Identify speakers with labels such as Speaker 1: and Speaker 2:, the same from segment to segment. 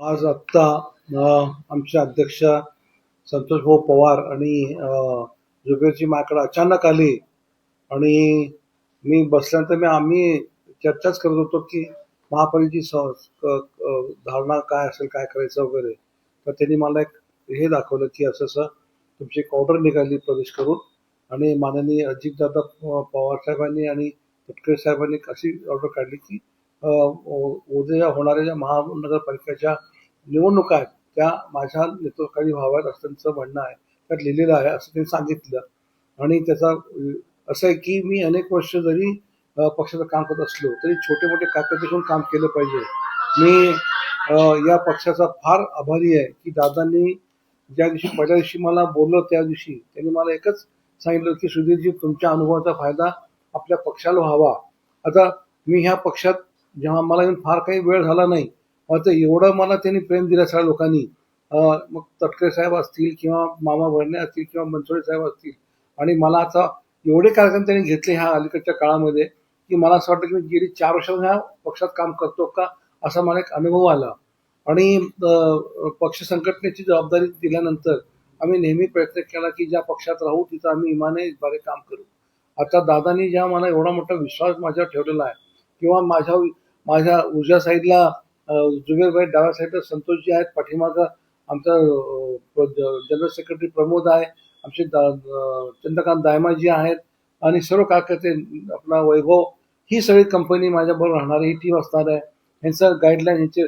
Speaker 1: आज आत्ता आमचे अध्यक्ष संतोष भाऊ पवार आणि जुबेरजी माझ्याकडे अचानक आले आणि मी बसल्यानंतर आम्ही चर्चाच करत होतो की महापालिकेची धारणा काय असेल, काय करायचं वगैरे. तर त्यांनी मला एक हे दाखवलं की असं असं तुमची एक ऑर्डर निघाली प्रदेश करून आणि माननीय अजितदादा पवार साहेबांनी आणि तटकरे साहेबांनी अशी ऑर्डर काढली की उद्या होणाऱ्या ज्या महानगरपालिकेच्या निवडणुका आहेत त्या माझ्या नेतृत्वाखाली व्हाव्यात असं त्यांचं म्हणणं आहे. त्यात लिहिलेलं आहे असं त्यांनी सांगितलं. आणि त्याचा असं आहे की मी अनेक वर्ष जरी पक्षाचं काम करत असलो तरी छोटे मोठे काका देखून काम केलं पाहिजे. मी या पक्षाचा फार आभारी आहे की दादांनी ज्या दिवशी पहिल्या दिवशी मला बोललं त्या दिवशी त्यांनी मला एकच सांगितलं की सुधीरजी तुमच्या अनुभवाचा फायदा आपल्या पक्षाला व्हावा. आता मी ह्या पक्षात जेव्हा मला येऊन फार काही वेळ झाला नाही, मात्र एवढं मला त्यांनी प्रेम दिलं सगळ्या लोकांनी. मग तटकरे साहेब असतील किंवा मामा भरणे असतील किंवा मनसोडे साहेब असतील, आणि मला आता एवढे कार्यक्रम त्यांनी घेतले ह्या अलीकडच्या काळामध्ये की मला असं वाटतं की मी गेली 4 वर्ष ह्या पक्षात काम करतो का असा मला एक अनुभव आला. आणि पक्ष संघटनेची जबाबदारी दिल्यानंतर आम्ही नेहमी प्रयत्न केला की ज्या पक्षात राहू तिथं आम्ही इमानदारीने काम करू. आता दादांनी जेव्हा मला एवढा मोठा विश्वास माझ्यावर ठेवलेला आहे किंवा माझ्या उजव्या साईडला जुबेरभाई, डाव्या साईडला संतोषजी आहेत, पाठीमागं आमचा जनरल सेक्रेटरी प्रमोद आहे, आमचे चंद्रकांत दायमाजी आहेत आणि सर्व कार्यकर्ते, आपला वैभव, ही सगळी कंपनी माझ्याबरोबर राहणारी ही टीम असणार आहे. यांचं गाईडलाईन यांचे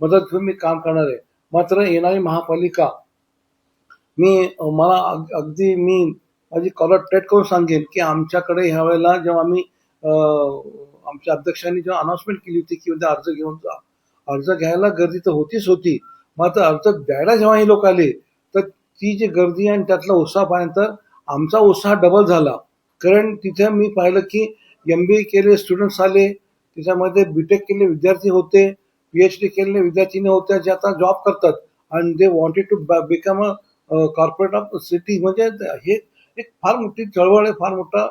Speaker 1: मदत घेऊन मी काम करणार आहे. मात्र येणारी महापालिका मला अगदी मी माझी कॉलर ट्रेट करून सांगेन की आमच्याकडे ह्या वेळेला जेव्हा आम्ही आमच्या अध्यक्षांनी जेव्हा अनाउन्समेंट केली होती की उद्या अर्ज घेऊन जा, अर्ज घ्यायला गर्दी तर होतीच होती, मात्र अर्ज द्यायला जेव्हा हे लोक आले तर ती जी गर्दी आणि त्यातला उत्साह पाहिल्यानंतर आमचा उत्साह डबल झाला. कारण तिथे मी पाहिलं की MBA केले स्टुडंट्स आले, त्याच्यामध्ये BTech केलेले विद्यार्थी होते, PhD केलेले विद्यार्थिनी होत्या जे आता जॉब करतात आणि they wanted to become a corporate of city. म्हणजे हे एक फार मोठी चळवळ आहे, फार मोठा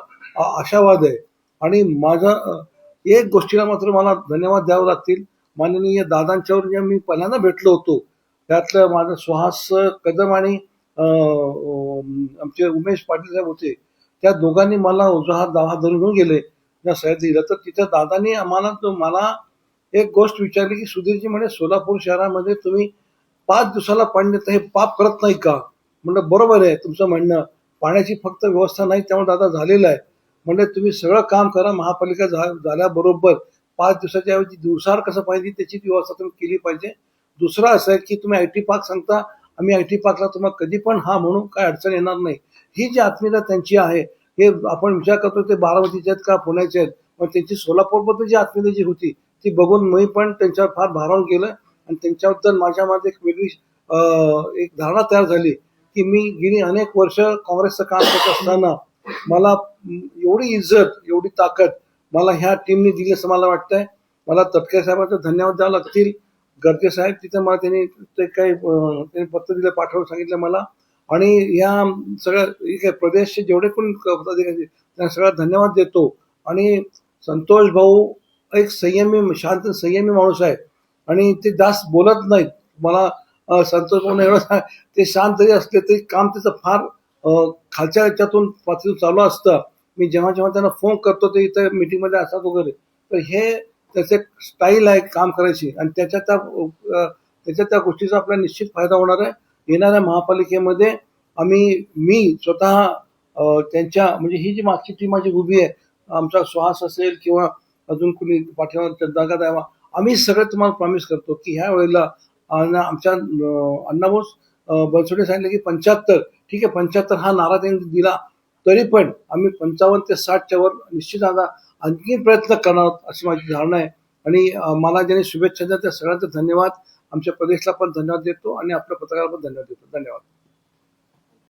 Speaker 1: आशावाद आहे. आणि माझा एक गोष्टीला मात्र मला धन्यवाद द्यावे लागतील. माननीय दादांच्यावर जे मी पहिल्यांदा भेटलो होतो त्यातलं माझं सुहास कदम आणि आमचे उमेश पाटील साहेब होते, त्या दोघांनी मला उजवा हात धरून घेऊन गेले त्या सह्याद्रीला. तर तिथं दादांनी मला एक गोष्ट विचारली की सुधीरजी म्हणे सोलापूर शहरामध्ये तुम्ही 5 दिवसाला पाणी देता, हे पाप करत नाही का? म्हणलं बरोबर आहे तुमचं म्हणणं, पाण्याची फक्त व्यवस्था नाही त्यामुळे दादा झालेलं आहे. म्हणजे तुम्ही सगळं काम करा, महापालिका झाल्याबरोबर 5 दिवसाच्या ऐवजी दिवसावर कसं पाहिजे त्याची व्यवस्था तुम्ही केली पाहिजे. दुसरं असं आहे की तुम्ही IT पार्क सांगता, आम्ही IT पार्कला तुम्हाला कधी पण हा म्हणून काय अडचण येणार नाही. ही जी आत्मीयता त्यांची आहे, हे आपण विचार करतो ते बारामतीचे आहेत का पुण्याचे आहेत, पण त्यांची सोलापूरबद्दल जी आत्मीयता जी होती ती बघून मी पण त्यांच्यावर फार भारावून गेलं आणि त्यांच्याबद्दल माझ्यामध्ये एक वेगळी एक धारणा तयार झाली की मी गेली अनेक वर्ष काँग्रेसचं काम करत असताना मला एवढी इज्जत, एवढी ताकद मला ह्या टीमने दिली असं मला वाटतंय. मला तटकरे साहेबांचा धन्यवाद द्यावे लागतील. गर्जे साहेब तिथे मला त्यांनी पत्र दिलं, पाठवून सांगितलं मला. आणि या सगळ्या प्रदेशचे जेवढे कोणी पदाधिकारी त्यांना सगळा धन्यवाद देतो. आणि संतोष भाऊ एक शांत संयमी माणूस आहे आणि ते जास्त बोलत नाहीत. मला संतोष भाऊ एवढं ते शांत जरी असले तरी काम त्याचं फार खालच्या याच्यातून पातळीतून चालू असतं. मी जेव्हा त्यांना फोन करतो ते इथं मीटिंगमध्ये असतात वगैरे, तर हे त्याचे स्टाईल आहे काम करायची आणि त्याच्या त्या गोष्टीचा आपल्याला निश्चित फायदा होणार आहे. येणाऱ्या महापालिकेमध्ये मी स्वतः त्यांच्या म्हणजे ही जी मागची टीम माझी उभी आहे, आमचा सुहास असेल किंवा अजून कुणी पाठीमागे चंद्रकांत आहे, आम्ही सगळे तुम्हाला प्रॉमिस करतो की ह्या वेळेला आमच्या अण्णाभाऊ बनसोडे सांगितले की 75, ठीक आहे 75 हा नारा त्यांनी दिला, तरी पण आम्ही 55 ते 60च्या वर निश्चित आता आणखी प्रयत्न करणार अशी माझी धारणा आहे. आणि मला ज्यांनी शुभेच्छा दिल्या त्या सगळ्यांचा धन्यवाद, आमच्या प्रदेशला पण धन्यवाद देतो आणि आपल्या पत्रकाराला पण धन्यवाद देतो. धन्यवाद.